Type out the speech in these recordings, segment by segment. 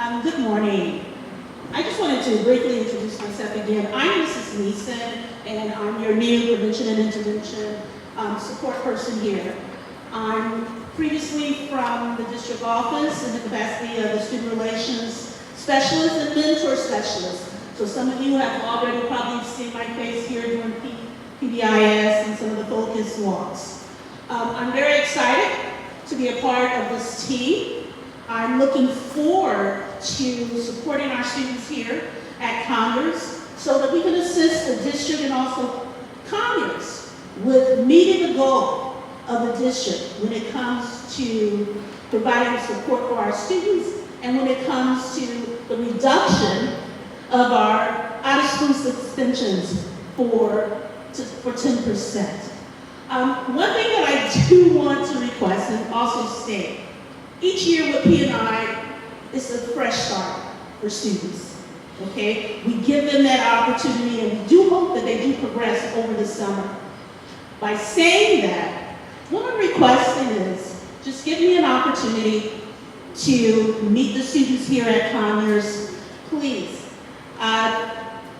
Good morning. I just wanted to briefly introduce myself again. I'm Mrs. Neeson, and I'm your new prevention and intervention support person here. I'm previously from the district office in the capacity of the student relations specialist and mentor specialist. So some of you have already probably seen my face here during PBIS and some of the focus walks. I'm very excited to be a part of this team. I'm looking forward to supporting our students here at CONYERS so that we can assist the district and also CONYERS with meeting the goal of the district when it comes to providing support for our students and when it comes to the reduction of our out-of-school suspensions for 10%. One thing that I do want to request and also state, each year with P&I, it's a fresh start for students, okay? We give them that opportunity and we do hope that they do progress over the summer. By saying that, what I'm requesting is just give me an opportunity to meet the students here at CONYERS. Please,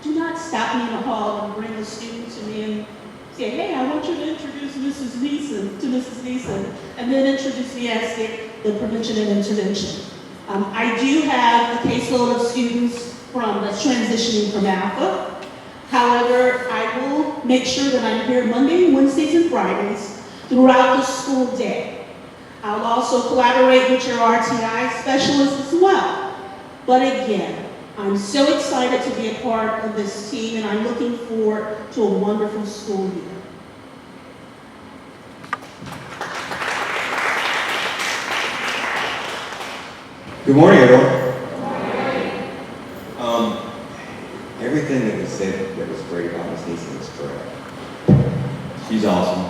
do not stop me in the hall and bring a student to me and say, hey, I want you to introduce Mrs. Neeson, and then introduce me as the prevention and intervention. I do have a caseload of students that's transitioning from Alpha. However, I will make sure that I'm here Monday, Wednesdays, and Fridays throughout the school day. I'll also collaborate with your RTI specialists as well. But again, I'm so excited to be a part of this team, and I'm looking forward to a wonderful school year. Good morning, everyone. Good morning. Everything that was said that was great about Ms. Neeson is correct. She's awesome,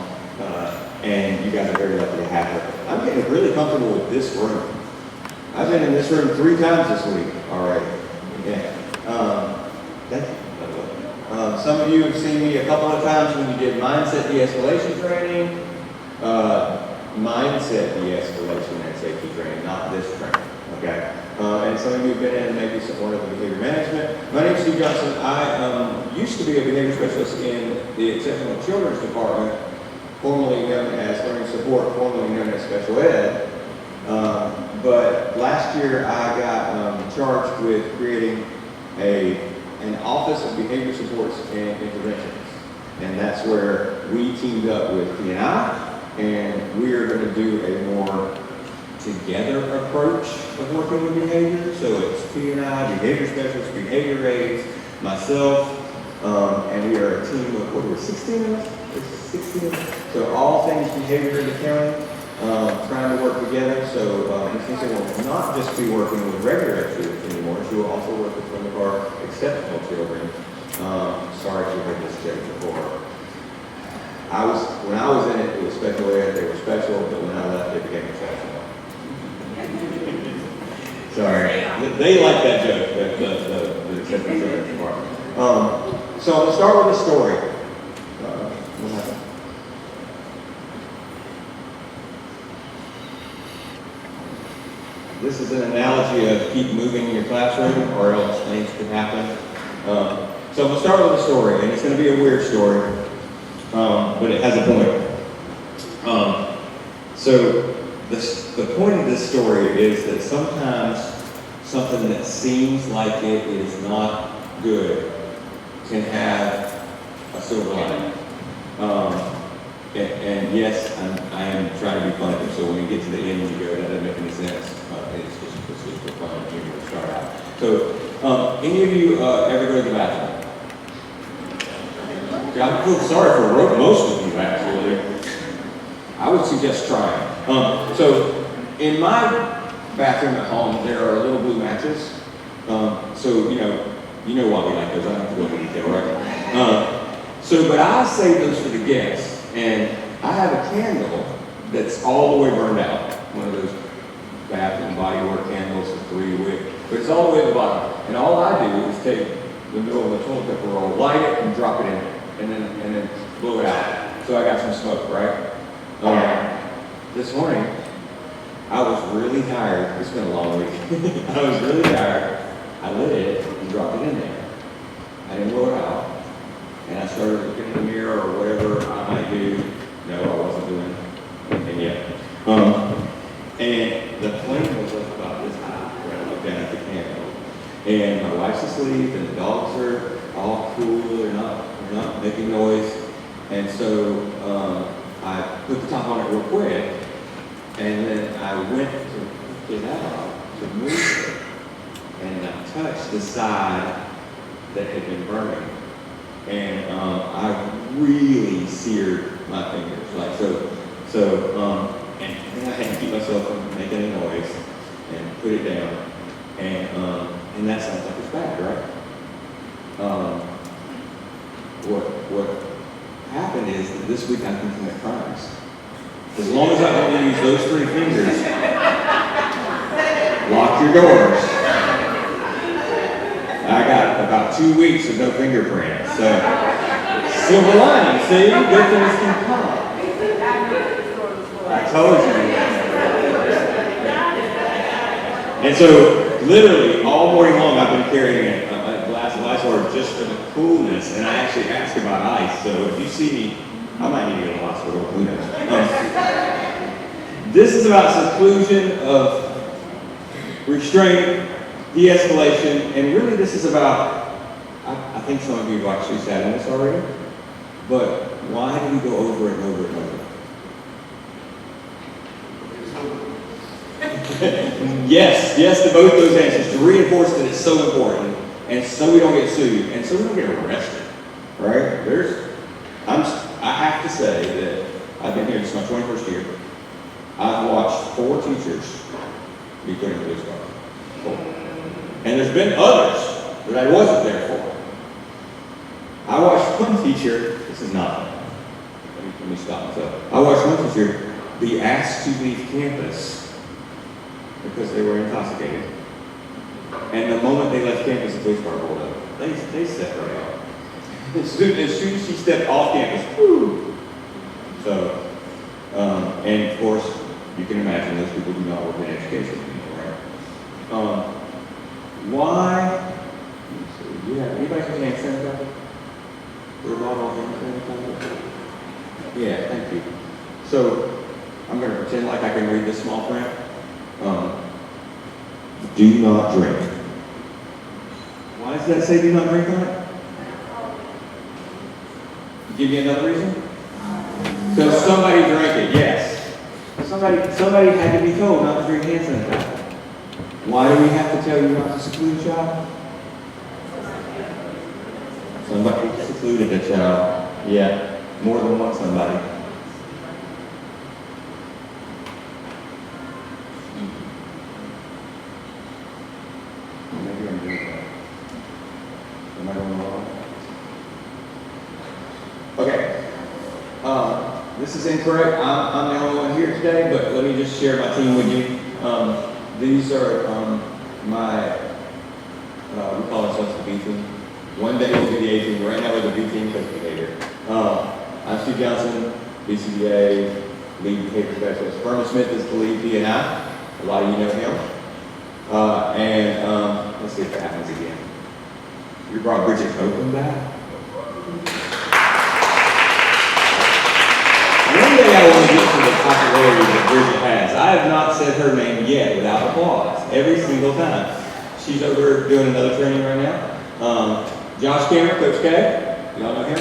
and you guys are very lucky to have her. I'm getting really comfortable with this room. I've been in this room 3 times this week already. Yeah. Thank you. Some of you have seen me a couple of times when you did mindset de-escalation training, mindset de-escalation and safety training, not this training. Okay. And some of you have been in maybe one of the behavior management. My name is Steve Johnson. I used to be a behavior specialist in the Exceptional Children's Department, formerly known as Learning Support, formerly known as Special Ed. But last year I got charged with creating an Office of Behavior Supports and Interventions. And that's where we teamed up with P&I, and we are going to do a more together approach of working with behavior. So it's P&I, behavior specialists, behavior aides, myself, and we are a team of, what, we're 16 of us? 16 of us. So all things behavior in the county. Trying to work together, so Ms. Neeson will not just be working with regular students anymore, she will also work with some of our exceptional children. Sorry if you heard this joke before. When I was in it, it was special ed, they were special, but when I left, they became exceptional. Sorry, they like that joke, the exceptional children's department. So I'm going to start with a story. What happened? This is an analogy of keep moving in your classroom or else things can happen. So I'm going to start with a story, and it's going to be a weird story, but it has a point. So the point of this story is that sometimes something that seems like it is not good can have a silver lining. And yes, I am trying to be funny, so when you get to the end, you go, that doesn't make any sense. It's just for fun to start out. So, any of you ever go to the bathroom? I feel sorry for most of you, actually. I would suggest trying. So, in my bathroom at home, there are little blue matches. So, you know why we like those. I don't have to go into detail, right? But I save those for the guests. And I have a candle that's all the way burned out. One of those bathroom bodywork candles with 3 wick. But it's all the way at the bottom. And all I do is take the middle of the toilet paper roll, light it, and drop it in. And then blow it out. So I got some smoke, right? This morning, I was really tired. It's been a long week. I was really tired. I lit it and dropped it in there. I didn't blow it out. And I started looking in the mirror or whatever I might do. No, I wasn't doing anything yet. And the plane was up about this high when I looked down at the candle. And my wife's asleep and the dogs are all cool. They're not making noise. And so I put the top on it real quick. And then I went to get out to move it. And I touched the side that had been burning. And I really seared my fingers, like so. And then I had to keep myself from making a noise and put it down. And that sounds like it's bad, right? What happened is that this week I can commit crimes. As long as I only use those 3 fingers, lock your doors. I got about 2 weeks of no fingerprints. So, silver lining, see? Good things can come. I told you. And so, literally, all morning long, I've been carrying a glass of ice water just for the coolness. And I actually asked about ice. So, if you see me, I might need to go to the hospital. Who knows? This is about seclusion of restraint, de-escalation, and really this is about, I think some of you have actually sat in this already, but why do we go over it and over and over? Yes to both those answers, to reinforce that it's so important, and so we don't get sued, and so we don't get arrested, right? I have to say that I've been here, this is my 21st year. I've watched 4 teachers be put in police cars. 4. And there's been others that I wasn't there for. I watched one teacher, this is not, let me stop myself. I watched one teacher be asked to leave campus because they were intoxicated. And the moment they left campus, the police car rolled up. They stepped right out. As soon as she stepped off campus, whoo! So, and of course, you can imagine those people do not work in education anymore, right? Why? Anybody have hand sanitizer? We're not all hand sanitizer? Yeah, thank you. So, I'm going to pretend like I can read this small print. Do not drink. Why does that say do not drink on it? Give you another reason? Because somebody drank it, yes. Somebody had to be told not to drink hand sanitizer. Why do we have to tell you not to seclude a child? Somebody secluded a child. Yeah, more than one somebody. Maybe I'm doing that. Am I going wrong? Okay. This is incorrect. I'm the only one here today, but let me just share my team with you. These are my, we call ourselves the B team. One day we'll be the A team. Right now we're the B team because of behavior. I'm Steve Johnson, BCBA, lead behavior specialist. Vernon Smith is the lead P&I. A lot of you know him. Let's see if that happens again. You brought Bridget Copeland back? One day I want to get to the popularity that Bridget has. I have not said her name yet without applause, every single time. She's over doing another training right now. Josh Cameron, Coach K, y'all know him?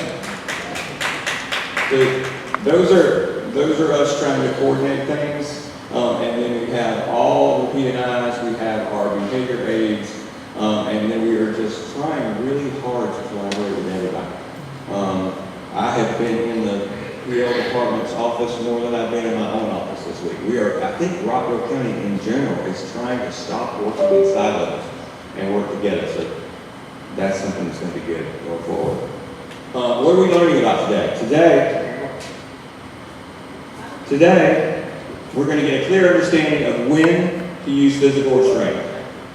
So those are us trying to coordinate things. And then we have all the P&Is, we have our behavior aides, and then we are just trying really hard to collaborate with everybody. I have been in the PL department's office more than I've been in my own office this week. I think Rockville County in general is trying to stop working in silos and work together. So that's something that's going to be good going forward. What are we learning about today? Today, we're going to get a clear understanding of when to use physical restraint.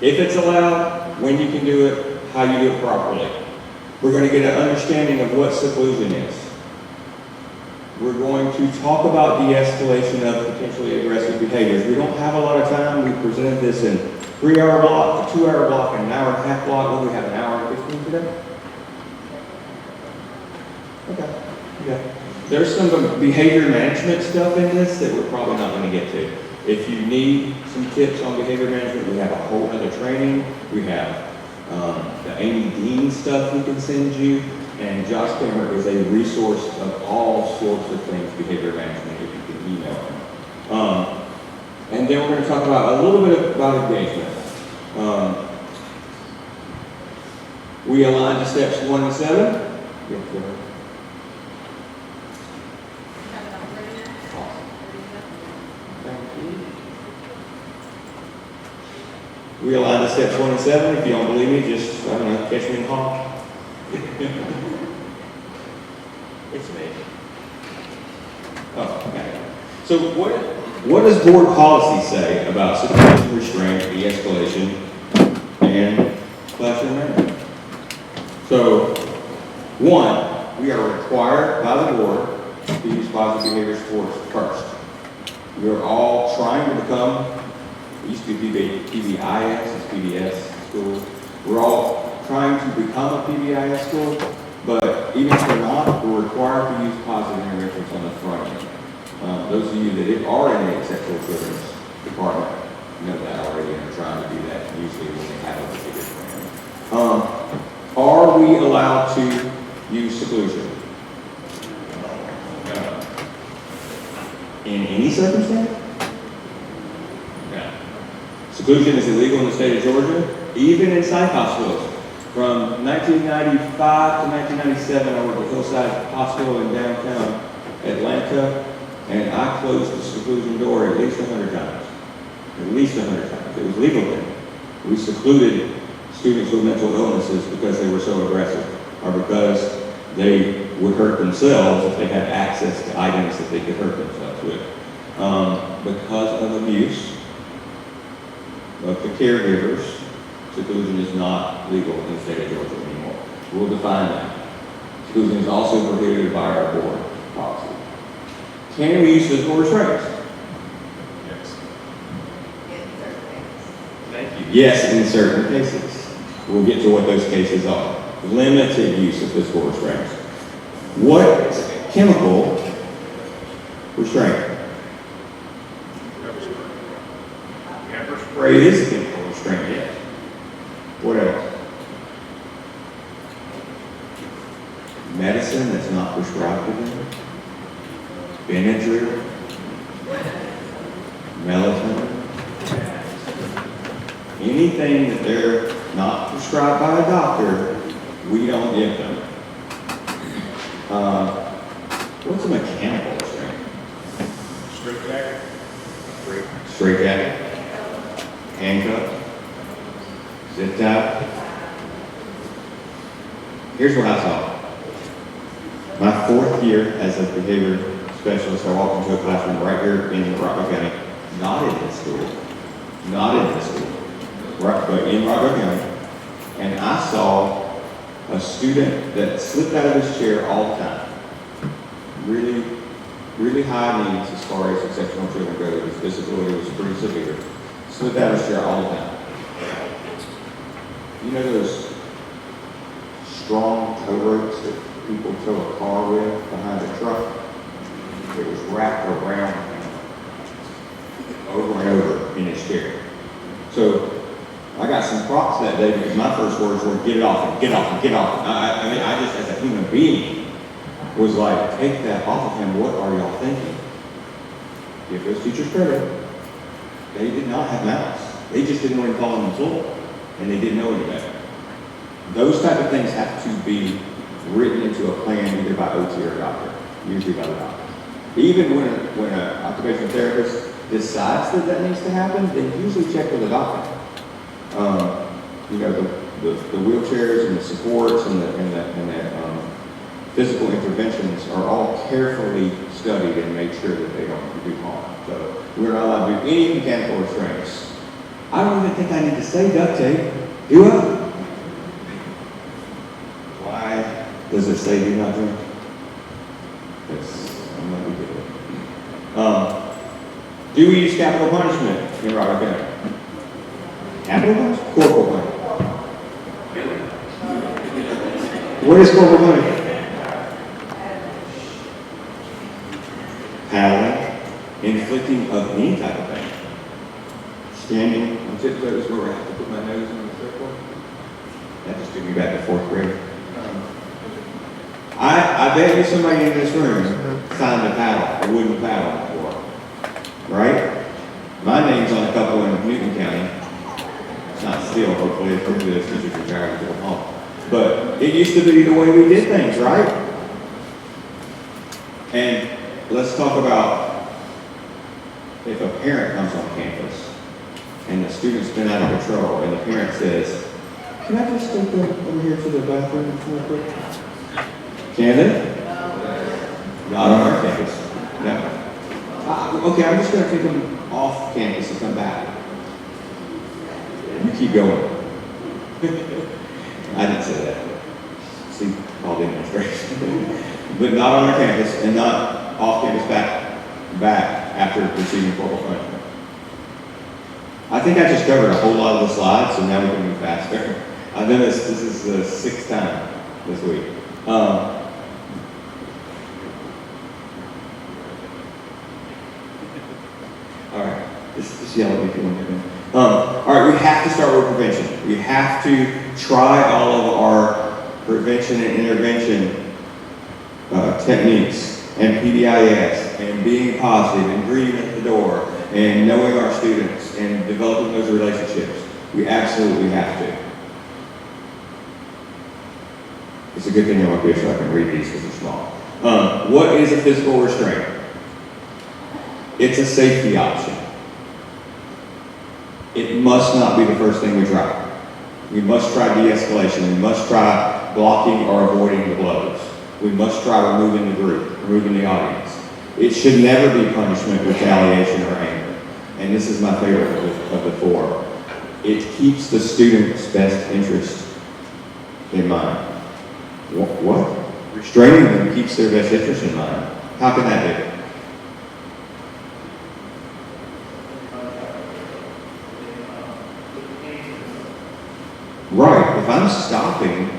If it's allowed, when you can do it, how you do it properly. We're going to get an understanding of what seclusion is. we're going to talk about de-escalation of potentially aggressive behaviors. We don't have a lot of time. We presented this in 3-hour block, a 2-hour block, and an hour and a half block. What do we have, an hour and 15 today? Okay. Okay. There's some behavior management stuff in this that we're probably not going to get to. If you need some tips on behavior management, we have a whole other training. We have the Amy Dean stuff we can send you, and Josh Cameron is a resource of all sorts of things behavior management if you can email him. And then we're going to talk about a little bit about engagement. We align to steps 1 and 7. We align to steps 1 and 7. If you don't believe me, just, I don't know, catch me in the hall. It's me. Oh, okay. So what does board policy say about supervision, restraint, de-escalation, and classroom management? So, 1, we are required by the board to use positive behavior supports first. We are all trying to become, it used to be PBIS, it's PBS schools. We're all trying to become a PBIS school, but even if we're not, we're required to use positive interventions on the front end. Those of you that are in the sexual children's department know that already and are trying to do that usually when they have a behavior plan. Are we allowed to use seclusion? In any circumstance? No. Seclusion is illegal in the state of Georgia, even in psych hospitals. From 1995 to 1997, I worked at Hillside Hospital in downtown Atlanta, and I closed the seclusion door at least 100 times. At least 100 times. It was legal then. We secluded students with mental illnesses because they were so aggressive, or because they would hurt themselves if they had access to items that they could hurt themselves with. Because of abuse of the caregivers, seclusion is not legal in the state of Georgia anymore. We'll define that. Seclusion is also prohibited by our board policy. Can we use physical restraints? Yes. In certain cases. Thank you. Yes, in certain cases. We'll get to what those cases are. Limited use of physical restraints. What chemical restraint? Pepper spray is a chemical restraint, yes. What else? Medicine that's not prescribed to them. Benadryl. Melatonin. Anything that they're not prescribed by a doctor, we don't give them. What's a mechanical restraint? Straight jacket. Straight jacket. Handcuff. Zip tie. Here's what I saw. My 4th year as a behavior specialist, I walked into a classroom right here in Rockville County, not in this school, right, but in Rockville County, and I saw a student that slipped out of his chair all the time. Really, really high needs as far as exceptional children go. His disability was pretty severe. Slipped out of his chair all the time. You know those strong tow ropes that people tow a car with behind a truck? It was wrapped around him over and over in his chair. So I got some props that day because my first words were, get it off him, get off him, get off him. I mean, I just, as a human being, was like, take that off of him. What are y'all thinking? Give those teachers credit. They did not have malice. They just didn't want him falling on the floor, and they didn't know any better. Those type of things have to be written into a plan either by OT or a doctor, usually by the doctor. Even when an occupational therapist decides that needs to happen, they usually check with the doctor. You know, the wheelchairs and the supports and the physical interventions are all carefully studied and made sure that they don't do harm. So we're not allowed to do any mechanical restraints. I don't even think I need to say duct tape. Do I? Why does it say do not drink? I'm Do we use capital punishment in Robert County? Capital punishment? Corporal punishment. What is corporal punishment? Paddling, inflicting of any type of pain. Standing on tiptoes where I have to put my nose in the circle. That just took me back to 4th grade. I bet you somebody in this room signed a paddle, a wooden paddle before, right? My name's on a couple in Newton County. It's not still, hopefully those teachers retired to go home. But it used to be the way we did things, right? And let's talk about if a parent comes on campus and the student's been out of control and the parent says, "Can I just take them over here to the bathroom real quick?" Can they? Not on our campus. No. Okay, I'm just going to take them off campus and come back. You keep going. I didn't say that. See, all demonstration. But not on our campus and not off campus back after receiving corporal punishment. I think I just covered a whole lot of the slides, so now we can move faster. I've done this is the 6th time this week. All right, just yell at me if you want to. All right, we have to start with prevention. We have to try all of our prevention and intervention techniques and PBIS and being positive and greeting at the door and knowing our students and developing those relationships. We absolutely have to. It's a good thing I'm up here so I can read these because they're small. What is a physical restraint? It's a safety option. It must not be the first thing we try. We must try de-escalation. We must try blocking or avoiding the blows. We must try removing the group, removing the audience. It should never be punishment, retaliation, or anger. And this is my favorite of the 4. It keeps the student's best interest in mind. What? Restraining them keeps their best interest in mind. How can that be? Right, if I'm stopping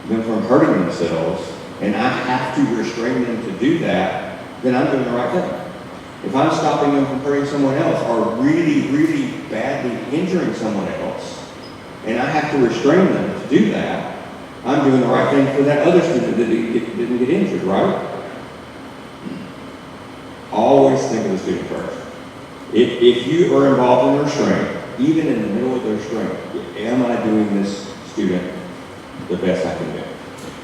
them from hurting themselves and I have to restrain them to do that, then I'm doing the right thing. If I'm stopping them from hurting someone else or really, really badly injuring someone else and I have to restrain them to do that, I'm doing the right thing for that other student that didn't get injured, right? Always think of the student first. If you are involved in restraint, even in the middle of their restraint, am I doing this student the best I can do?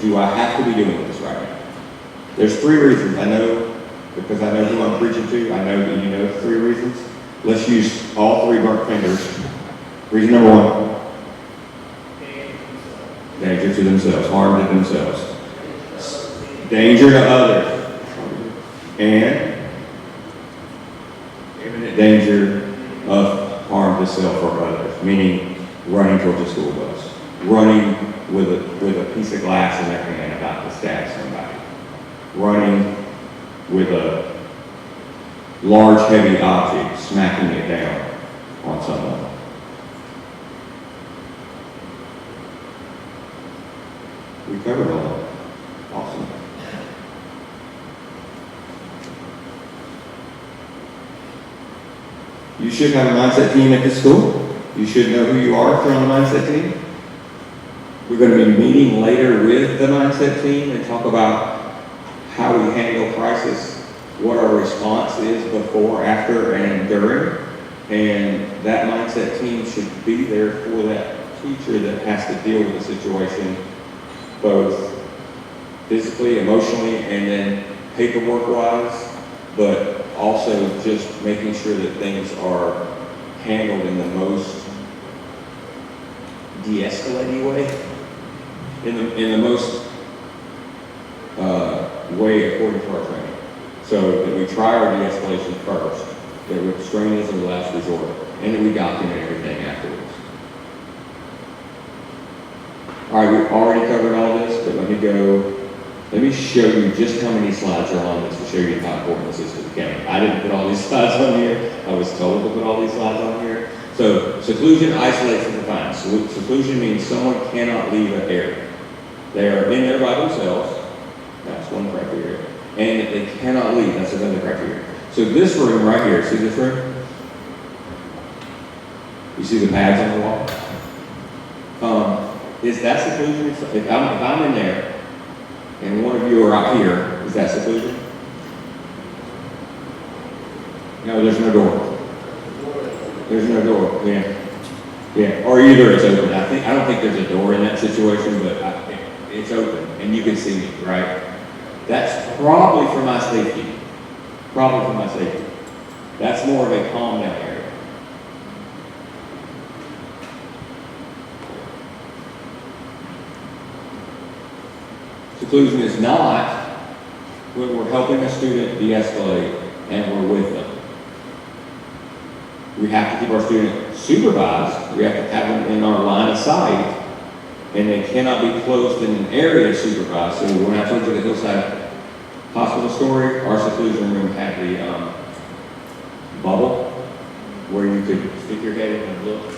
Do I have to be doing this right now? There's 3 reasons. I know, because I know who I'm preaching to, I know that you know 3 reasons. Let's use all 3 burnt fingers. Reason number 1. Danger to themselves, harm to themselves. Danger to others. And imminent danger of harm to self or others, meaning running towards a school bus, running with a piece of glass in their hand about to stab somebody, running with a large heavy object, smacking it down on someone. We covered all that. Awesome. You should have a mindset team at this school. You should know who you are if you're on the mindset team. We're going to be meeting later with the mindset team and talk about how we handle crisis, what our response is before, after, and during. And that mindset team should be there for that teacher that has to deal with the situation, both physically, emotionally, and then paperwork-wise, but also just making sure that things are handled in the most de-escalating way, in the most way according to our training. So that we try our de-escalation first, that restraint is the last resort, and that we document everything afterwards. All right, we've already covered all this, but let me go Let me show you just how many slides are on this to show you how important this is to the county. I didn't put all these slides on here. I was told to put all these slides on here. So seclusion, isolates, and confines. Seclusion means someone cannot leave an area. They are in there by themselves. That's one criteria. And they cannot leave. That's another criteria. So this room right here, see this room? You see the pads on the wall? Is that seclusion? If I'm in there, and one of you are out here, is that seclusion? No, there's no door. There's no door, yeah. Yeah, or either it's open. I don't think there's a door in that situation, but it's open, and you can see me, right? That's probably for my safety. Probably for my safety. That's more of a calm down area. Seclusion is not when we're helping a student de-escalate and we're with them. We have to keep our student supervised. We have to have them in our line of sight, and they cannot be closed in an area supervised. So when I told you the Hillside Hospital story, our seclusion room had the bubble where you could stick your head in and look,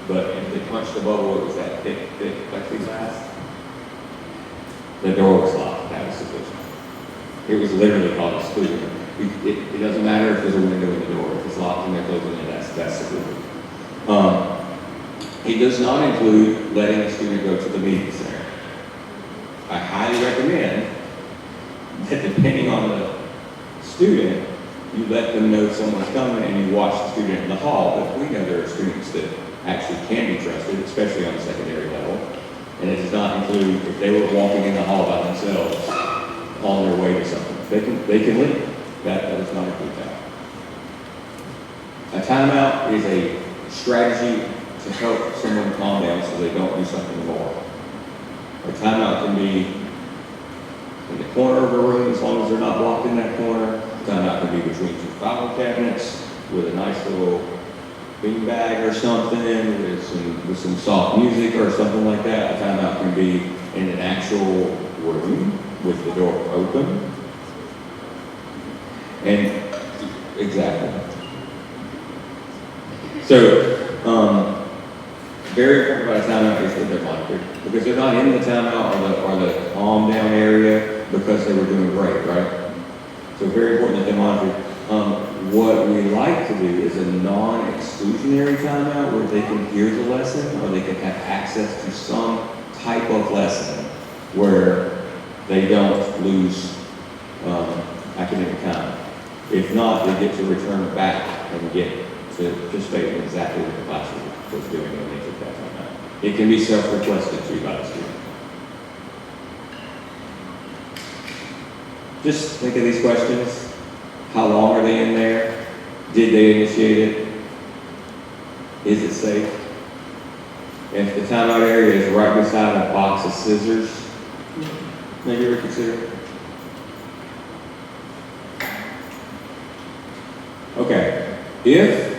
but if they punched the bubble, it was that thick plexiglass. The door was locked. That was seclusion. It was literally called a seclusion room. It doesn't matter if there's a window in the door. If it's locked and they're closing it, that's seclusion. It does not include letting a student go to the meeting center. I highly recommend that depending on the student, you let them know someone's coming and you watch the student in the hall. But we know there are students that actually can be trusted, especially on the secondary level. And it does not include if they were walking in the hall by themselves on their way to something. They can leave. That does not include that. A timeout is a strategy to help someone calm down so they don't do something more. A timeout can be in the corner of a room as long as they're not blocked in that corner. A timeout can be between two file cabinets with a nice little beanbag or something with some soft music or something like that. A timeout can be in an actual room with the door open. And exactly. So, very important about a timeout is that they're monitored because they're not in the timeout or the calm down area because they were doing great, right? So very important that they're monitored. What we like to do is a non-exclusionary timeout where they can hear the lesson or they can have access to some type of lesson where they don't lose academic time. If not, they get to return back and get to participate in exactly what the class was doing when they took that time out. It can be self-requested too by the student. Just think of these questions. How long are they in there? Did they initiate it? Is it safe? If the timeout area is right beside a box of scissors, maybe reconsider. Okay, if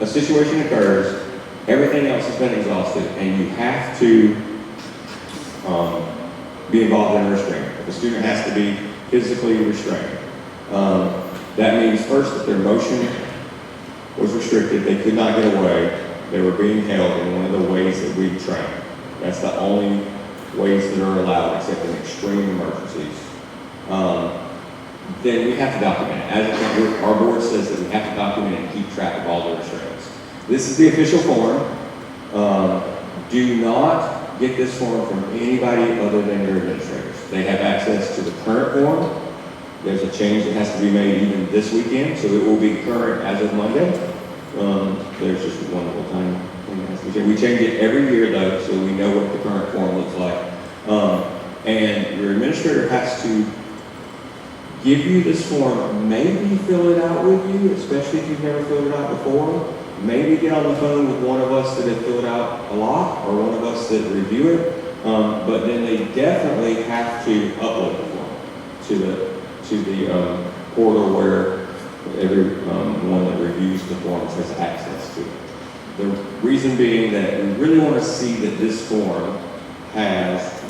a situation occurs, everything else has been exhausted, and you have to be involved in a restraint. The student has to be physically restrained. That means first that their motion was restricted, they could not get away, they were being held in one of the ways that we train. That's the only ways that are allowed except in extreme emergencies. Then we have to document it. As our board says that we have to document and keep track of all the restraints. This is the official form. Do not get this form from anybody other than your administrators. They have access to the current form. There's a change that has to be made even this weekend, so it will be current as of Monday. There's just one little tiny thing that has to be changed. We change it every year though, so we know what the current form looks like. And your administrator has to give you this form, maybe fill it out with you, especially if you've never filled it out before. Maybe get on the phone with one of us that have filled it out a lot, or one of us that review it. But then they definitely have to upload the form to the portal where everyone that reviews the forms has access to it. The reason being that we really want to see that this form has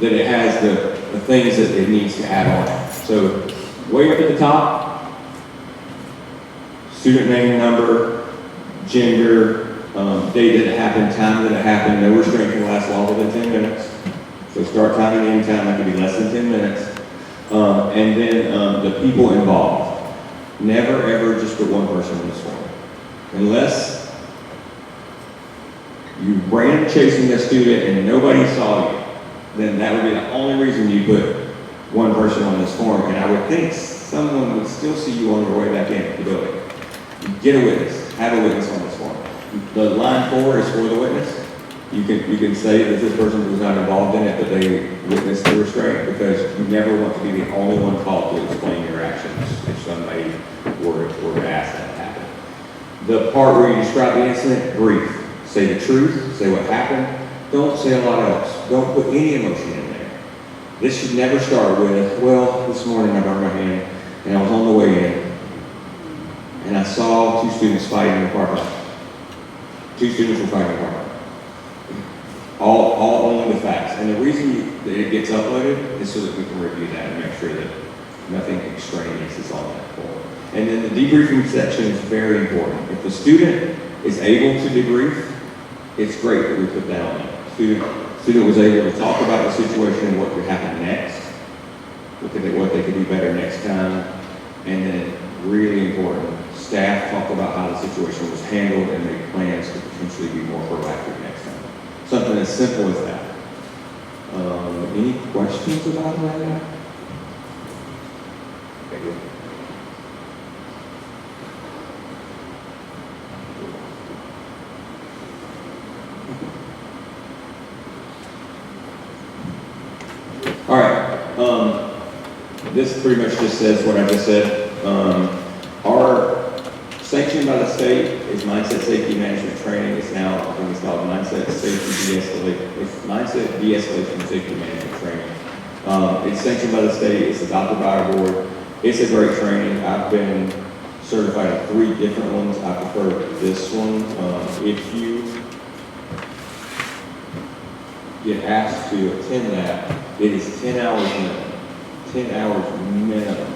that it has the things that it needs to add on. So way up at the top, student name, number, gender, date that it happened, time that it happened. No restraint can last longer than 10 minutes. So start time and end time, that can be less than 10 minutes. And then the people involved. Never ever just put one person in this form. Unless you ran chasing a student and nobody saw you, then that would be the only reason you put one person on this form. And I would think someone would still see you on your way back into the building. Get a witness, have a witness on this form. The line 4 is for the witness. You can say that this person was not involved in it, but they witnessed the restraint, because you never want to be the only one called to explain your actions if somebody were to ask that to happen. The part where you describe the incident, brief. Say the truth, say what happened. Don't say a lot else. Don't put any emotion in there. This should never start with, well, this morning I burned my hand and I was on the way in and I saw 2 students fighting in the parking lot. 2 students were fighting in the parking lot. All only the facts. And the reason that it gets uploaded is so that we can review that and make sure that nothing extraneous is on that form. And then the debriefing section is very important. If the student is able to debrief, it's great that we put that on there. Student was able to talk about the situation and what could happen next, what they could do better next time, and then really important, staff talked about how the situation was handled and made plans to potentially be more proactive next time. Something as simple as that. Any questions about that? Okay, good. All right. This pretty much just says what I just said. Our sanctioned by the state is Mindset Safety Management Training. It's now, I think it's called Mindset Safety De-Escalation. It's Mindset De-Escalation Safety Management Training. It's sanctioned by the state. It's adopted by our board. It's a great training. I've been certified in 3 different ones. I prefer this one. If you get asked to attend that, it is 10 hours minimum. 10 hours minimum.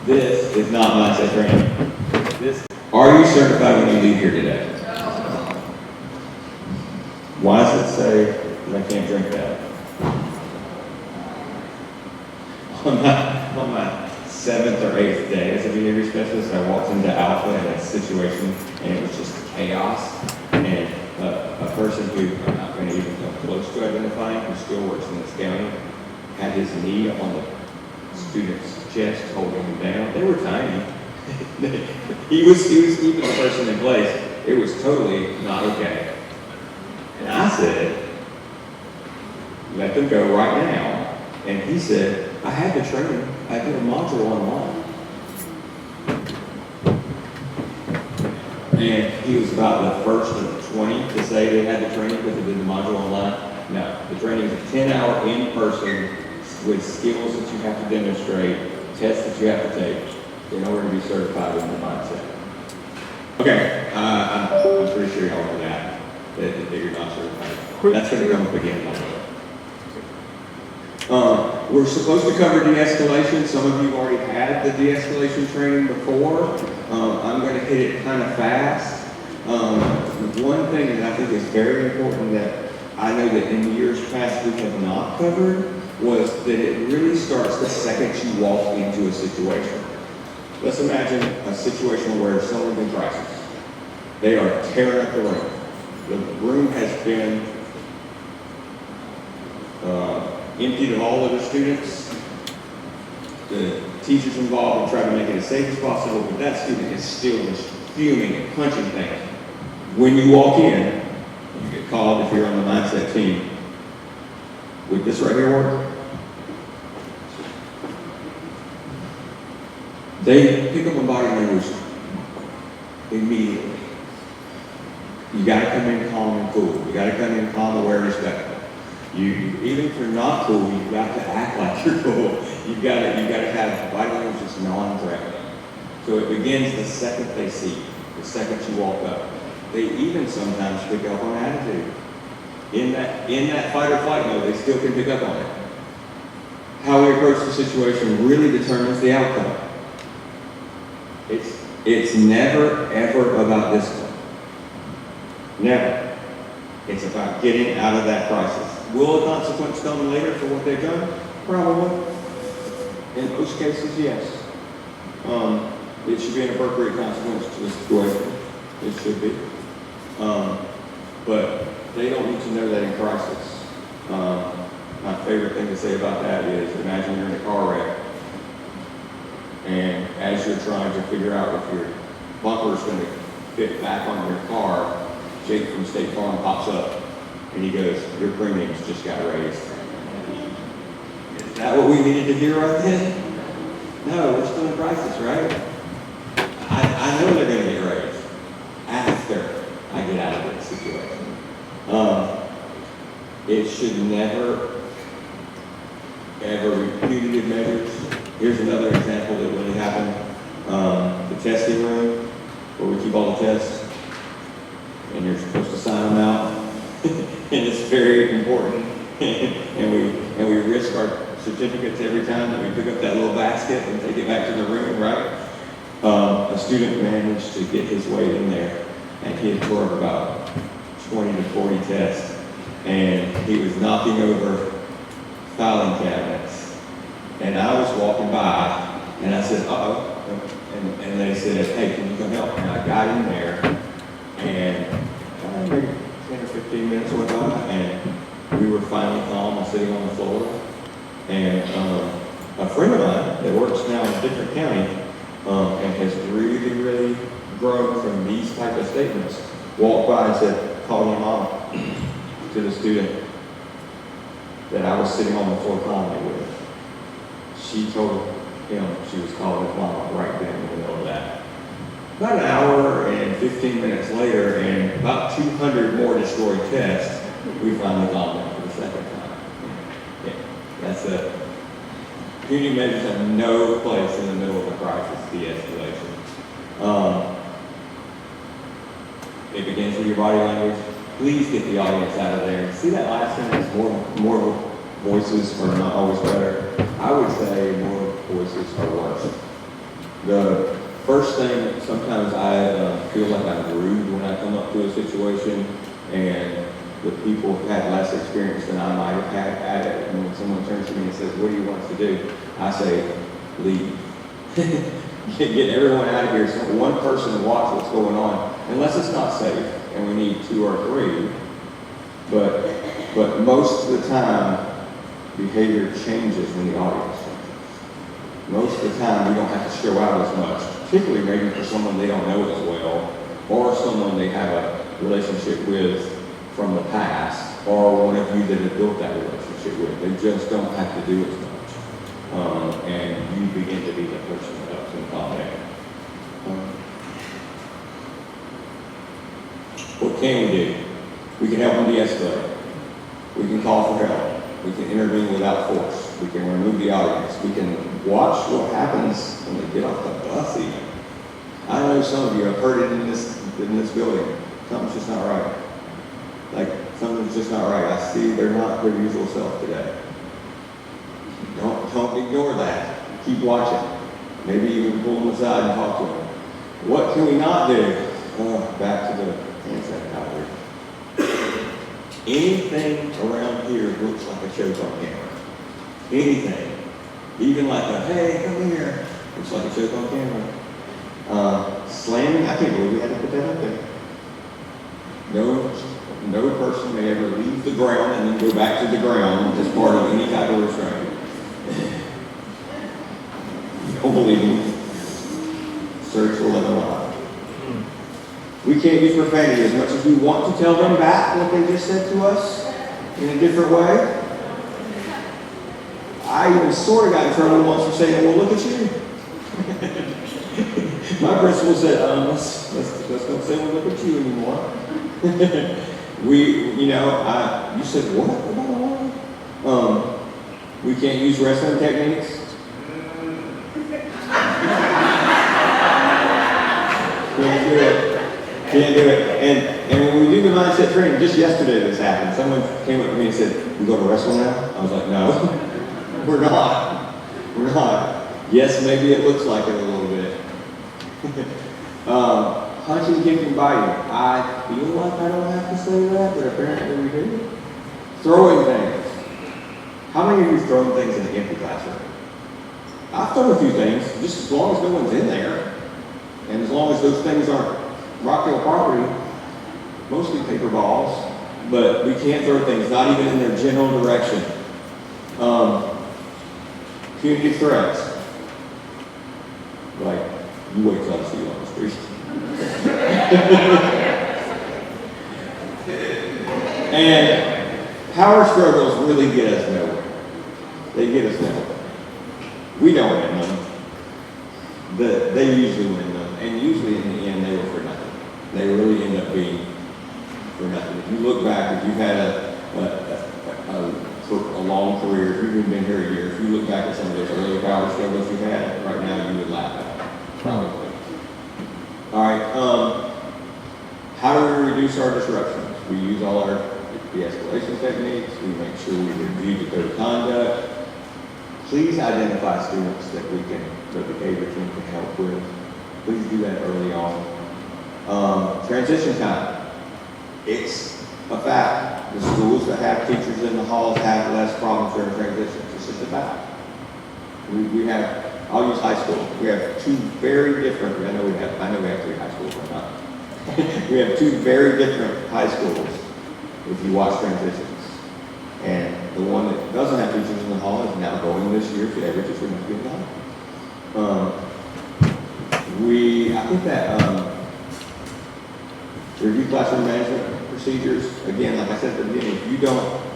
This is not mindset training. Are you certified when you leave here today? Why does it say that I can't drink that? On my 7th or 8th day as a behavior specialist, I walked into Alpha in a situation and it was just chaos. And a person who I'm not going to even come close to identifying, who still works in this county, had his knee on the student's chest, holding him down. They were tiny. he was keeping the person in place. It was totally not okay. And I said, let them go right now. And he said, I had the training. I did a module online. And he was about the first of 20 to say they had the training because they did the module online. No, the training is a 10-hour in-person with skills that you have to demonstrate, tests that you have to take in order to be certified in the mindset. Okay, I'm pretty sure y'all know that you're not certified. That's going to come up again. We're supposed to cover de-escalation. Some of you have already had the de-escalation training before. I'm going to hit it kind of fast. One thing that I think is very important that I know that in years past we have not covered was that it really starts the second you walk into a situation. Let's imagine a situation where someone's in crisis. They are tearing up the room. The room has been emptied of all other students. The teachers involved in trying to make it as safe as possible, but that student is still just fuming and punching things. When you walk in, you get called if you're on the mindset team. Would this right here work? They pick up on body language immediately. You got to come in calm and cool. You got to come in calm, aware, respectful. Even if you're not cool, you've got to act like you're cool. You've got to have body language that's non-threatening. So it begins the second they see you, the second you walk up. They even sometimes pick up on attitude. In that fight or flight mode, they still can pick up on it. How we approach the situation really determines the outcome. It's never, ever about discipline. Never. It's about getting out of that crisis. Will a consequence come later for what they've done? Probably. In most cases, yes. It should be an appropriate consequence to the situation. It should be. But they don't need to know that in crisis. My favorite thing to say about that is, imagine you're in a car wreck, and as you're trying to figure out if your bumper is going to fit back on your car, Jake from State Farm pops up, and he goes, "Your premiums just got raised." Is that what we needed to hear right then? No, we're still in crisis, right? I know they're going to get raised after I get out of this situation. It should never, ever be punitive measures. Here's another example that really happened. The testing room, where we keep all the tests, and you're supposed to sign them out, and it's very important. and we risk our certificates every time that we pick up that little basket and take it back to the room, right? A student managed to get his way in there, and he had tore up about 20 to 40 tests, and he was knocking over filing cabinets. And I was walking by, and I said, "Uh-oh," and they said, "Hey, can you come help?" And I got in there, and maybe 10 or 15 minutes went by, and we were finally calm and sitting on the floor. And a friend of mine that works now in a different county and has really, really grown from these type of statements, walked by and said, "Call your mom," to the student that I was sitting on the floor calmly with. She told him she was calling his mom right then in the middle of that. About an hour and 15 minutes later, and about 200 more destroyed tests, we finally calmed him for the second time. Yeah, that's it. Punitive measures have no place in the middle of a crisis de-escalation. It begins with your body language. Please get the audience out of there. See that last sentence, more voices are not always better. I would say more voices are worse. The first thing, sometimes I feel like I'm rude when I come up to a situation and the people have had less experience than I might have had at it. And when someone turns to me and says, "What do you want us to do?" I say, "Leave." Get everyone out of here so one person will watch what's going on, unless it's not safe and we need 2 or 3. But most of the time, behavior changes when the audience changes. Most of the time, we don't have to show out as much, particularly maybe for someone they don't know as well, or someone they have a relationship with from the past, or one of you that have built that relationship with. They just don't have to do as much. And you begin to be the person that helps them calm down. What can we do? We can help them de-escalate. We can call for help. We can intervene without force. We can remove the audience. We can watch what happens when they get off the bus even. I know some of you have heard it in this building. Something's just not right. Like, something's just not right. I see they're not their usual self today. Don't ignore that. Keep watching. Maybe even pull them aside and talk to them. What can we not do? Back to the hand sanitizer. Anything around here looks like a choke on camera. Anything. Even like a, "Hey, come here," looks like a choke on camera. Slamming, I can't believe we had to put that up there. No person may ever leave the ground and then go back to the ground as part of any type of restraint. Don't believe me? Search will let them lie. We can't use profanity as much as we want to tell them back what they just said to us in a different way. I even sort of got in trouble once for saying, "Well, look at you." My principal said, let's don't say, "Well, look at you" anymore. You said, "What?" We can't use wrestling techniques. Can't do it. Can't do it. And when we do the mindset training, just yesterday this happened. Someone came up to me and said, "We going to wrestle now?" I was like, "No, we're not. We're not." Yes, maybe it looks like it a little bit. Punching, kicking, biting. I feel like I don't have to say that, but apparently we do. Throwing things. How many of you have thrown things in the empty classroom? I've thrown a few things, just as long as no one's in there, and as long as those things aren't Rockville property, mostly paper balls, but we can't throw things, not even in their general direction. Punitive threats. Like, you wait till I see you on the street. And power struggles really get us nowhere. They get us nowhere. We don't win them. They usually win them. And usually in the end, they were for nothing. They really end up being for nothing. If you look back, if you've had a long career, if you've even been here a year, if you look back at some of those early power struggles you had, right now you would laugh at them, probably. All right, how do we reduce our disruptions? We use all our de-escalation techniques. We make sure we review the code of conduct. Please identify students that the behavior team can help with. Please do that early on. Transition time. It's a fact. The schools that have teachers in the halls have less problems during transitions. It's just a fact. We have, I'll use high school. We have two very different, I know we have 3 high schools right now. We have 2 very different high schools if you watch transitions. And the one that doesn't have teachers in the hall is now going this year to every teacher must be in the hall. I think that review classroom management procedures, again, like I said at the beginning,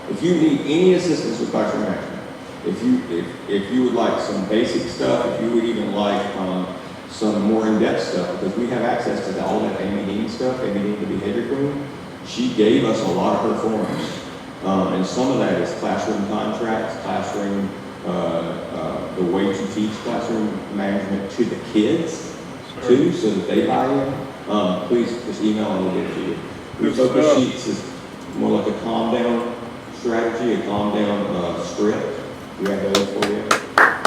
if you need any assistance with classroom management, if you would like some basic stuff, if you would even like some more in-depth stuff, because we have access to all that Amy Dean stuff, Amy Dean, the behavior queen, she gave us a lot of her forms. And some of that is classroom contracts, classroom, the way to teach classroom management to the kids, too, so that they buy in. Please just email and we'll get it to you. The focus sheets is more like a calm down strategy, a calm down script. We have those for you.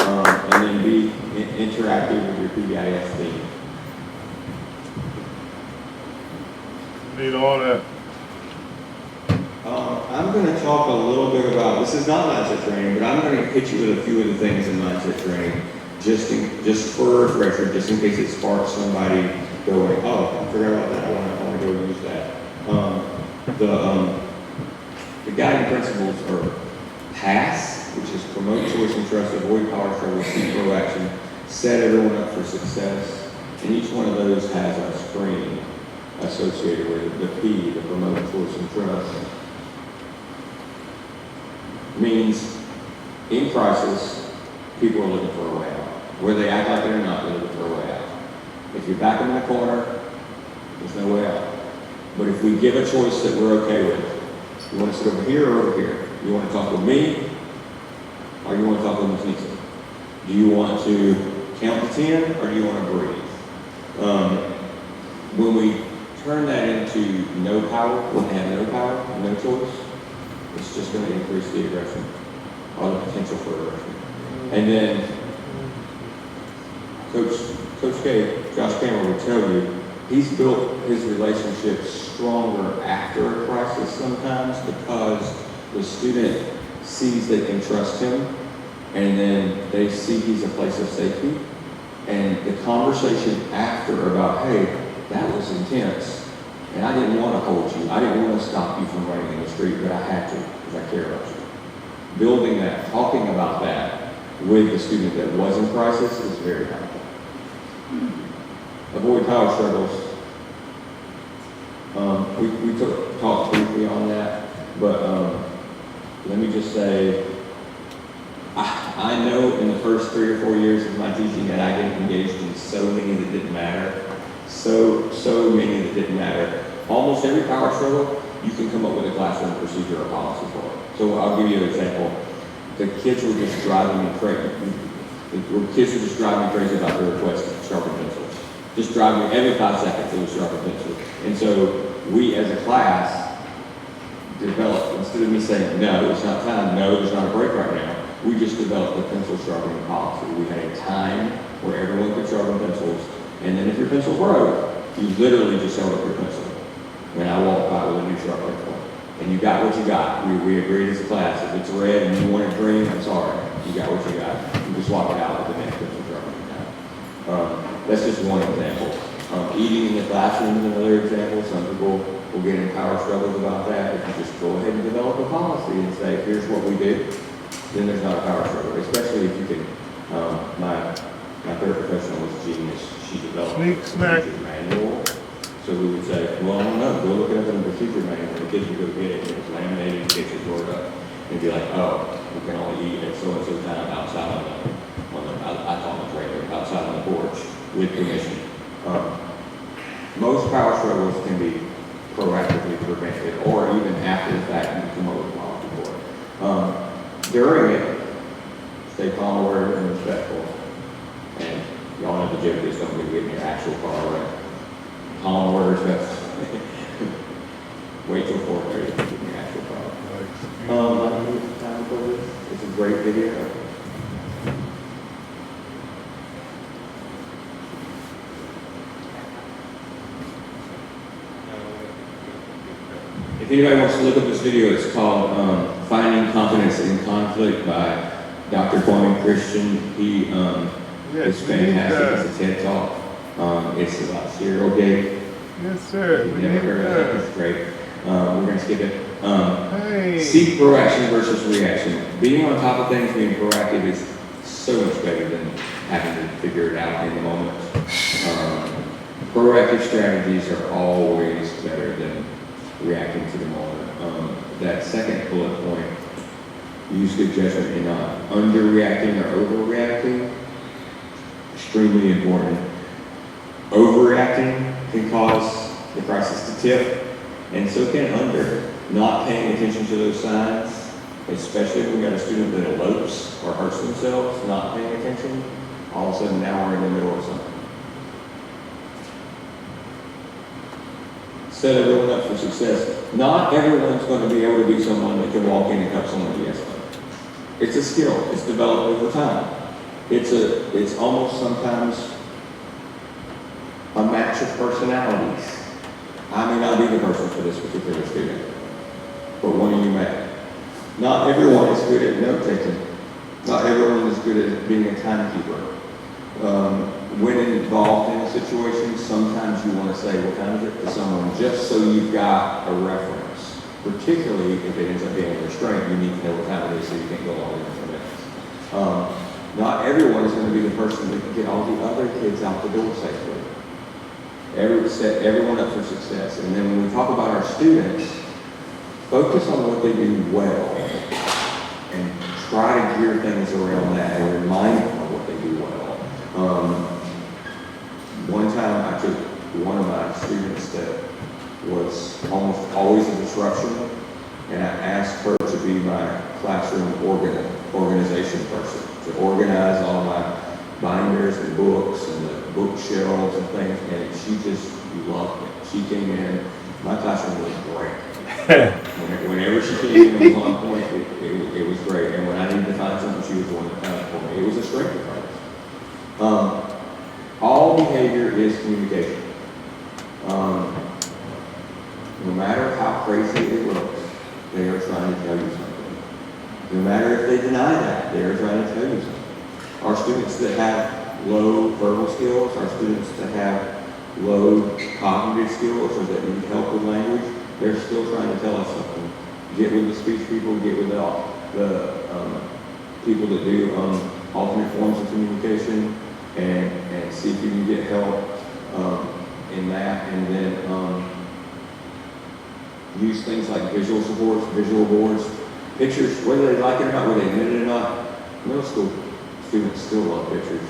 And then be interactive with your PBIS team. Need all that. I'm going to talk a little bit about, this is not mindset training, but I'm going to hit you with a few of the things in mindset training, just for a refresher, just in case it sparks somebody going, oh, I forgot about that, I want to go use that. The guiding principles are PASS, which is promote choice and trust, avoid power struggle, seek proaction, set everyone up for success, and each one of those has a screen associated with it. The P, the promote choice and trust, means in crisis, people are looking for a way out. Whether they act like it or not, they're looking for a way out. If you back them in a corner, there's no way out. But if we give a choice that we're okay with, you want to sit over here or over here? You want to talk with me, or you want to talk with Ms. Nisa? Do you want to count to 10, or do you want to breathe? When we turn that into no power, when they have no power, no choice, it's just going to increase the aggression, or the potential for aggression. And then Coach K, Josh Cameron will tell you, he's built his relationships stronger after a crisis sometimes because the student sees they can trust him, and then they see he's a place of safety. And the conversation after about, hey, that was intense, and I didn't want to hold you. I didn't want to stop you from running in the street, but I had to because I care about you. Building that, talking about that with the student that was in crisis is very helpful. Avoid power struggles. We talked briefly on that, but let me just say, I know in the first 3 or 4 years of my teaching that I get engaged in so many that didn't matter. So many that didn't matter. Almost every power struggle, you can come up with a classroom procedure or policy for it. So I'll give you an example. The kids were just driving me crazy. Kids were just driving me crazy about the request of sharpen pencils. Just driving me every 5 seconds it was sharpen pencils. And so we as a class developed, instead of me saying, no, it's not time, no, there's not a break right now, we just developed a pencil sharpening policy. We had a time where everyone could sharpen pencils, and then if your pencil broke, you literally just held up your pencil. When I walked by with a new sharp pencil, and you got what you got. We agreed as a class, if it's red and you want it green, I'm sorry, you got what you got. You just walk it out with the next pencil sharpening time. That's just one example. Eating in the classroom is another example. Some people will get in power struggles about that. If you just go ahead and develop a policy and say, here's what we do, then there's not a power struggle, especially if you can. My third professional was a genius. She developed a procedure manual. So we would say, well, I don't know, go look it up in the procedure manual. The kids would go get it, and it was laminated, the kids would draw it up. And be like, oh, we can only eat at so-and-so time outside on the I call it trailer, outside on the porch with permission. Most power struggles can be proactively prevented, or even after the fact, you can come up with a policy for it. During it, stay calm, aware, and respectful. And y'all know the joke is don't be getting your actual car right. Calm, aware, respectful. Wait till 4:30 to get your actual car. I don't need time for this. It's a great video. If anybody wants to look up this video, it's called Finding Confidence in Conflict by Dr. Kwame Christian. He is fantastic. It's a TED Talk. It's about serial gate. Yes, sir. You've never heard of it. It's great. We're going to skip it. Seek proaction versus reaction. Being on top of things, being proactive is so much better than having to figure it out in the moment. Proactive strategies are always better than reacting to the moment. That second bullet point, use good judgment in not underreacting or overreacting, extremely important. Overreacting can cause the crisis to tip, and so can under. Not paying attention to those signs, especially if we got a student that elopes or hurts themselves, not paying attention, all of a sudden now we're in the middle of something. Set everyone up for success. Not everyone's going to be able to be someone that can walk in and help someone de-escalate. It's a skill. It's developed over time. It's almost sometimes a match of personalities. I may not be the person for this particular student, but one of you may. Not everyone is good at note-taking. Not everyone is good at being a timekeeper. When involved in a situation, sometimes you want to say what time is it to someone just so you've got a reference. Particularly if it ends up being a restraint, you need to know what time it is so you can't go longer than 10 minutes. Not everyone is going to be the person that can get all the other kids out the door safely. Set everyone up for success. And then when we talk about our students, focus on what they do well and try to gear things around that and remind them of what they do well. One time I took one of my students that was almost always a disruption, and I asked her to be my classroom organization person, to organize all my binders and books and the bookshelves and things, and she just loved it. She came in, my classroom was great. Whenever she came in, it was on point, it was great, and when I needed to find something, she was the one that found it for me. It was a strength of hers. All behavior is communication. No matter how crazy it looks, they are trying to tell you something. No matter if they deny that, they are trying to tell you something. Our students that have low verbal skills, our students that have low cognitive skills or that need help with language, they're still trying to tell us something. Get with the speech people, get with the people that do alternate forms of communication, and see if you can get help in that, and then use things like visual supports, visual boards, pictures, whether they like it or not, whether they admit it or not. Middle school students still love pictures.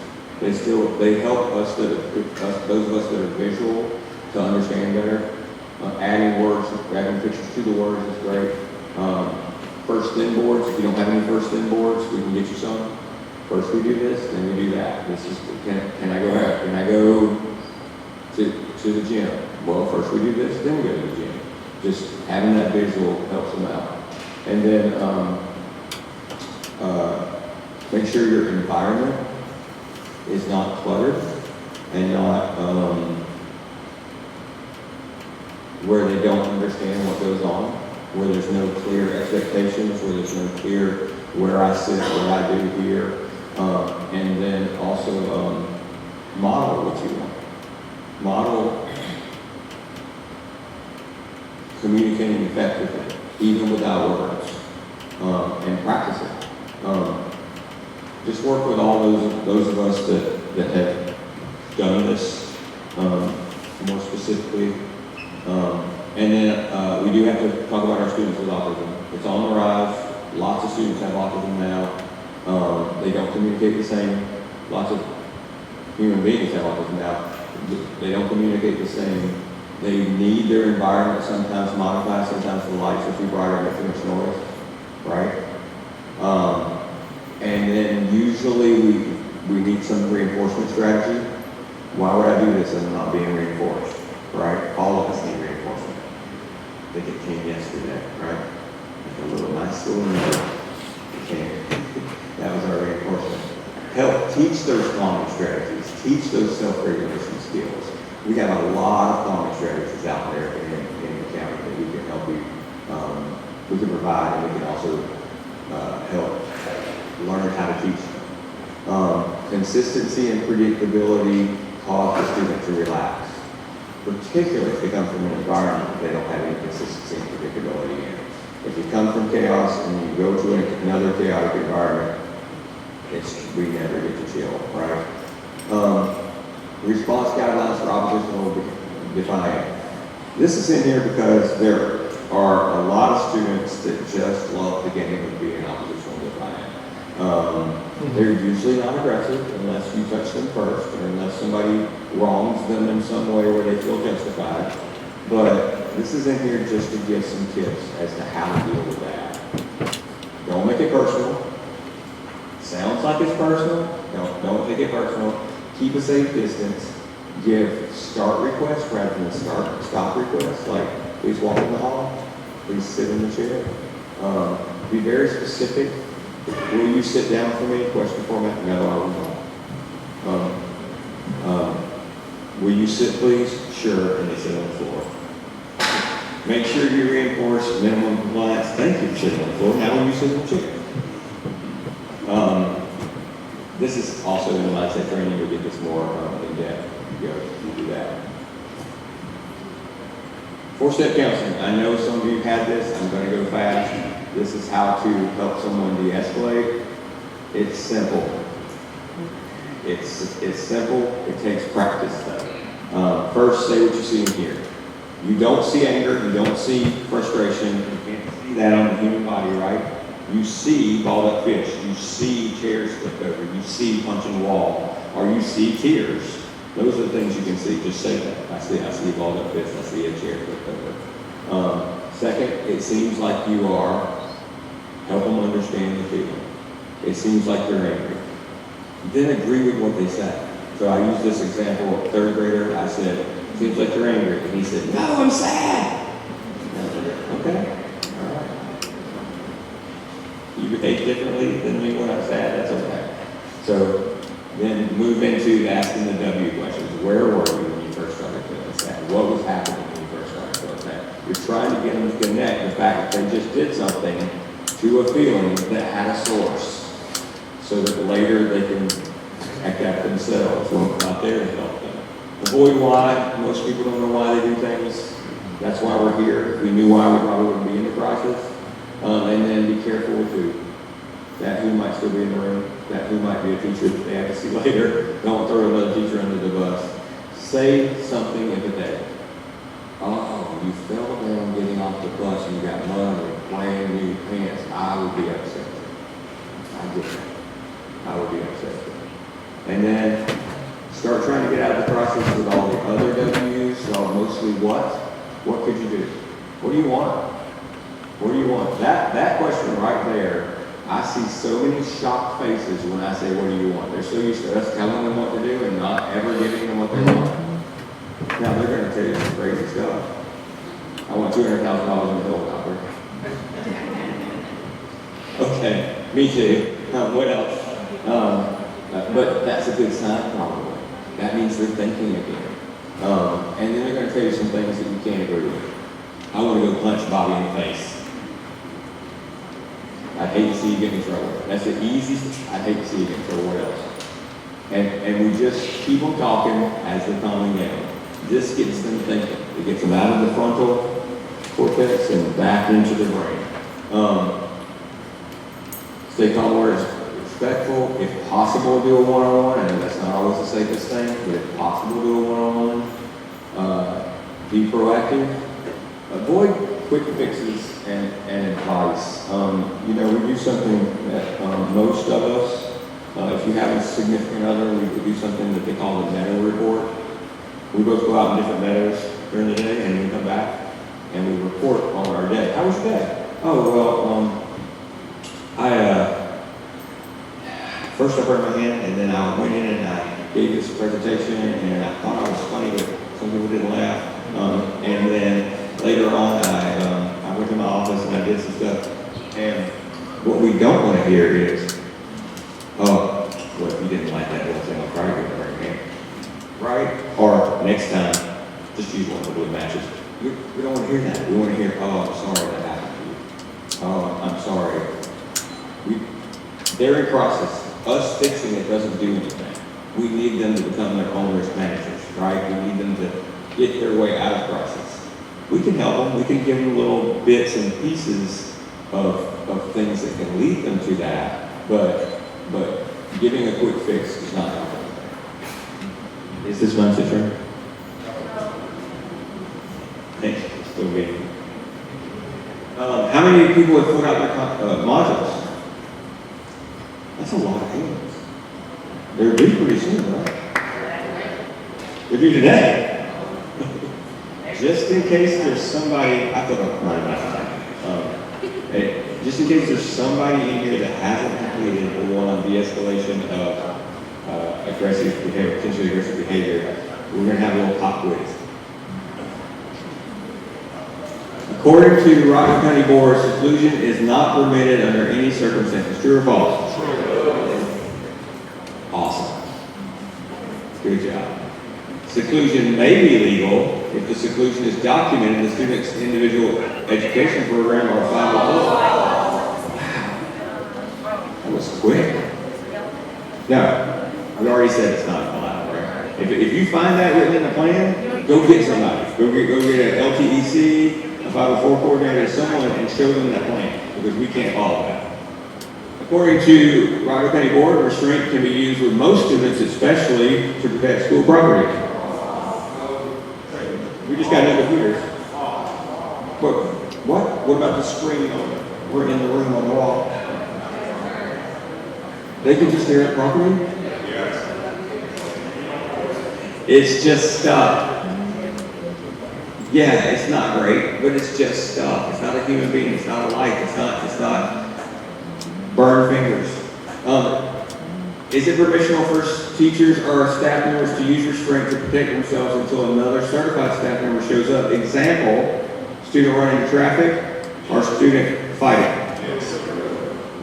They help us, those of us that are visual, to understand better. Adding words, adding pictures to the words is great. First in boards, if you don't have any first in boards, we can get you some. First we do this, then we do that. This is, can I go out? Can I go to the gym? Well, first we do this, then we go to the gym. Just having that visual helps them out. And then make sure your environment is not cluttered and not where they don't understand what goes on, where there's no clear expectations, where there's no clear where I sit, what I do here, and then also model what you want. Model communicating effectively, even without words, and practice it. Just work with all those of us that have done this more specifically. And then we do have to talk about our students with autism. It's on the rise. Lots of students have autism now. They don't communicate the same. Lots of human beings have autism now. They don't communicate the same. They need their environment sometimes modified. Sometimes the lights are too bright or make too much noise, right? And then usually we need some reinforcement strategy. Why would I do this if I'm not being reinforced, right? All of us need reinforcement. I think it came yesterday, right? Like a little nice little note. It came. That was our reinforcement. Help teach those calming strategies. Teach those self-regulation skills. We have a lot of calming strategies out there in the county that we can help you, we can provide, and we can also help learn how to teach them. Consistency and predictability cause the student to relax, particularly if they come from an environment that they don't have any consistency and predictability in. If you come from chaos and you go to another chaotic environment, we never get to chill, right? Response guidelines for oppositional defiance. This is in here because there are a lot of students that just love the game of being oppositional defiant. They're usually not aggressive unless you touch them first or unless somebody wrongs them in some way where they feel justified. But this is in here just to give some tips as to how to deal with that. Don't make it personal. Sounds like it's personal. Don't take it personal. Keep a safe distance. Give start requests rather than stop requests. Like, please walk in the hall. Please sit in the chair. Be very specific. Will you sit down for me? Question format. No, I will not. Will you sit, please? Sure. And they sit on the floor. Make sure you reinforce minimum compliance. Thank you for sitting on the floor. Now will you sit in the chair? This is also in the mindset training. We'll get this more in depth. You do that. 4-step counseling. I know some of you had this. I'm going to go fast. This is how to help someone de-escalate. It's simple. It's simple. It takes practice though. First, say what you see in here. You don't see anger. You don't see frustration. You can't see that on the human body, right? You see balled up fish. You see chairs flipped over. You see punching wall. Or you see tears. Those are the things you can see. Just say that. I see balled up fish. I see a chair flipped over. Second, it seems like you are. Help them understand the feeling. It seems like they're angry. Then agree with what they say. So I used this example, a third grader. I said, it seems like you're angry. And he said, no, I'm sad. And I said, okay. You behave differently than me when I'm sad, that's okay. So then move into asking the W questions. Where were you when you first started feeling sad? What was happening when you first started feeling sad? You're trying to get them to connect the fact that they just did something to a feeling that had a source so that later they can act out themselves when it's not there to help them. Avoid why. Most people don't know why they do things. That's why we're here. If we knew why, we probably wouldn't be in the crisis. And then be careful with who. That who might still be in the room. That who might be a teacher that they have to see later. Don't throw another teacher under the bus. Say something empathetic. Oh, you fell down getting off the bus and you got mud on your brand new pants. I would be upset. I get that. I would be upset. And then start trying to get out of the process with all the other W's. So mostly what? What could you do? What do you want? What do you want? That question right there, I see so many shocked faces when I say, what do you want? They're so used to us telling them what to do and not ever giving them what they want. Now, they're gonna tell you some crazy stuff. I want $200,000 in the helicopter. Okay, me too. What else? But that's a good sign, probably. That means they're thinking again. And then they're going to tell you some things that you can't agree with. I want to go punch Bobby in the face. I hate to see you get in trouble. That's the easiest. I hate to see you get in trouble. What else? And we just keep on talking as they're calming down. This gets them thinking. It gets them out of the frontal cortex and back into the brain. Stay calm, words, respectful. If possible, do a one-on-one. I know that's not always the safest thing, but if possible, do a one-on-one. Be proactive. Avoid quick fixes and advice. You know, we do something that most of us, if you have a significant other, we could do something that they call the meadow report. We both go out in different meadows during the day, and we come back and we report on our day. How was your day? Oh, well, first I burned my hand, and then I went in and I gave this presentation, and I thought I was funny, but some people didn't laugh. And then later on, I went to my office and I did some stuff. And what we don't want to hear is, oh, well, if you didn't like that little thing, I'll probably go to bring it in. Right? Or next time, just use one of the blue matches. We don't want to hear that. We want to hear, oh, I'm sorry that happened to you. Oh, I'm sorry. They're in process. Us fixing it doesn't do anything. We need them to become their own risk managers, right? We need them to get their way out of crisis. We can help them. We can give them little bits and pieces of things that can lead them to that, but giving a quick fix is not helpful. Is this one Citron? Thanks. Still waiting. How many people have filled out their modules? That's a lot of hands. They're due pretty soon, right? They're due today. Just in case there's somebody, I thought about mine last time. Just in case there's somebody in here that hasn't completed the one on de-escalation of aggressive behavior, potentially aggressive behavior, we're going to have a little pop quiz. According to the Rockland County Board, seclusion is not permitted under any circumstances. True or false? True. Awesome. Good job. Seclusion may be legal if the seclusion is documented in the student's individual education program or 504. That was quick. No, I've already said it's not allowed, right? If you find that written in the plan, go get somebody. Go get an LTEC, a 504 coordinator, someone, and show them that plan, because we can't follow that. According to Rockland County Board, restraint can be used with most students, especially to protect school property. We just got no computers. But what? What about the screen on it? We're in the room on the wall. They can just stare at property? It's just stuff. Yeah, it's not great, but it's just stuff. It's not a human being. It's not a life. It's not burned fingers. Is it permissible for teachers or staff members to use restraint to protect themselves until another certified staff member shows up? Example, student running traffic or student fighting.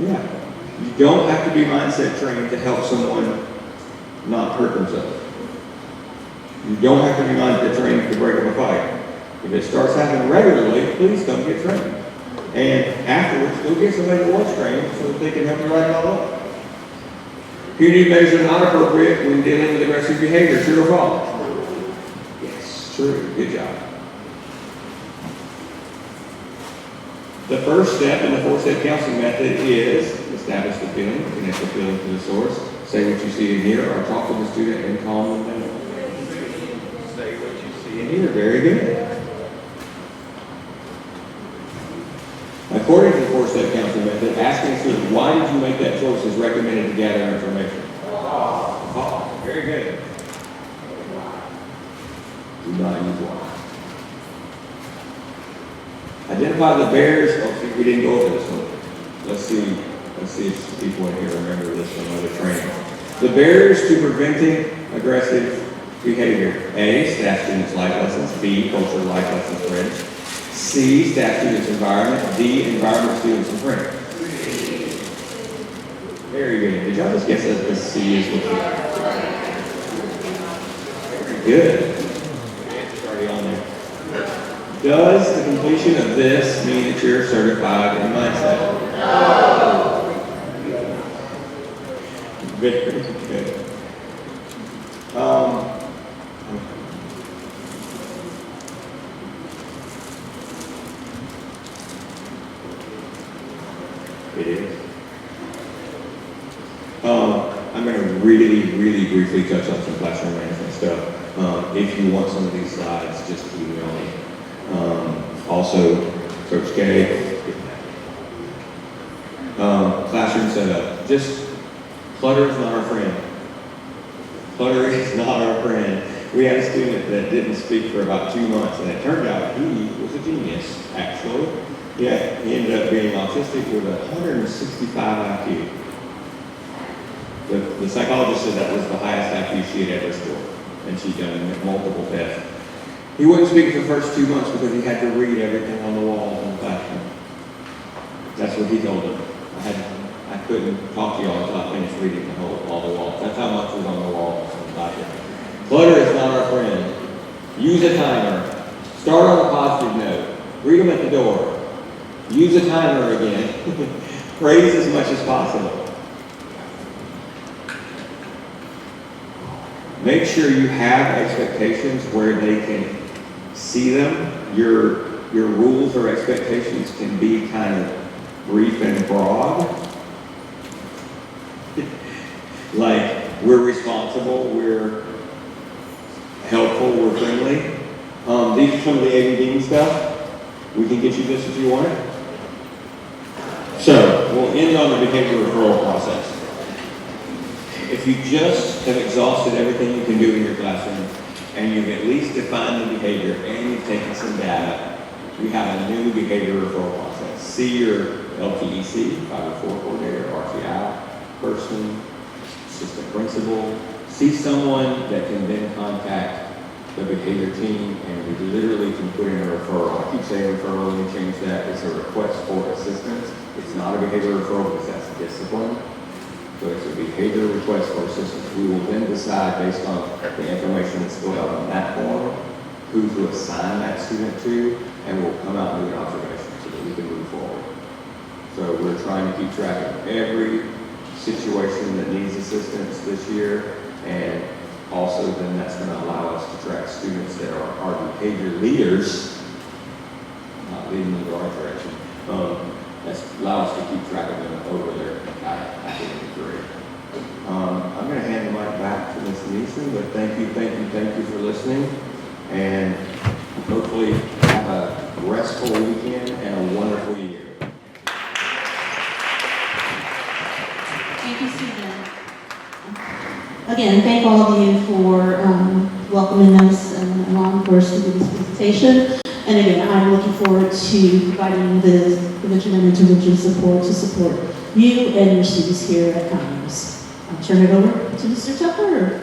Yeah. You don't have to be mindset trained to help someone not hurt themselves. You don't have to be mindset trained to break up a fight. If it starts happening regularly, please come get trained. And afterwards, go get somebody that was trained so that they can help you write it all up. Punitive measures are not appropriate when dealing with aggressive behavior. True or false? Yes, true. Good job. The first step in the 4-step counseling method is establish the feeling, connect the feeling to the source, say what you see and hear, or talk to the student and calm them down. Say what you see and hear. Very good. According to the 4-step counseling method, asking a student, why did you make that choice is recommended to gather information. Oh, very good. Do not use why. Identify the barriers. Oh, we didn't go over this one. Let's see if people in here remember this from other training. The barriers to preventing aggressive Behavior. A, staff students like lessons. B, culture like lessons friends. C, staff students environment. D, environment students and friends. Very good. Did y'all just guess that the C is what you? Very good. The answer's already on there. Does the completion of this mean that you're certified in mindset? No. Very good. It is. I'm going to really briefly touch on some classroom management stuff. If you want some of these slides, just email me. Also, Coach K, classroom setup. Just clutter is not our friend. Clutter is not our friend. We had a student that didn't speak for about 2 months, and it turned out he was a genius, actually. Yeah, he ended up being autistic with 165 IQ. The psychologist said that was the highest IQ she had ever scored, and she'd done multiple tests. He wouldn't speak for the first 2 months because he had to read everything on the walls in the classroom. That's what he told them. I couldn't talk to y'all until I finished reading all the walls. That's how much was on the walls in the classroom. Clutter is not our friend. Use a timer. Start on a positive note. Read them at the door. Use a timer again. Praise as much as possible. Make sure you have expectations where they can see them. Your rules or expectations can be kind of brief and broad. Like, we're responsible, we're helpful, we're friendly. These are some of the ABD stuff. We can get you just as you want it. So, we'll end on the behavior referral process. If you just have exhausted everything you can do in your classroom, and you've at least defined the behavior, and you've taken some data, we have a new behavior referral process. See your LTEC, 504 coordinator, RTI person, assistant principal. See someone that can then contact the behavior team, and we literally can put in a referral. I keep saying referral, let me change that. It's a request for assistance. It's not a behavior referral because that's discipline. So it's a behavior request for assistance. We will then decide based on the information that's filled out on that form, who to assign that student to, and we'll come out and do an observation so that we can move forward. So we're trying to keep track of every situation that needs assistance this year, and also then that's going to allow us to track students that are our behavior leaders, not leading in the right direction. That's allow us to keep track of them over their entire academic career. I'm going to hand the mic back to Ms. Neeson, but thank you for listening, and hopefully have a restful weekend and a wonderful year. Thank you, Stephen. Again, thank all of you for welcoming us and allowing for us to do this presentation. And again, I'm looking forward to providing the prevention and intervention support to support you and your students here at CONYERS. I'll turn it over to Mr. Tucker.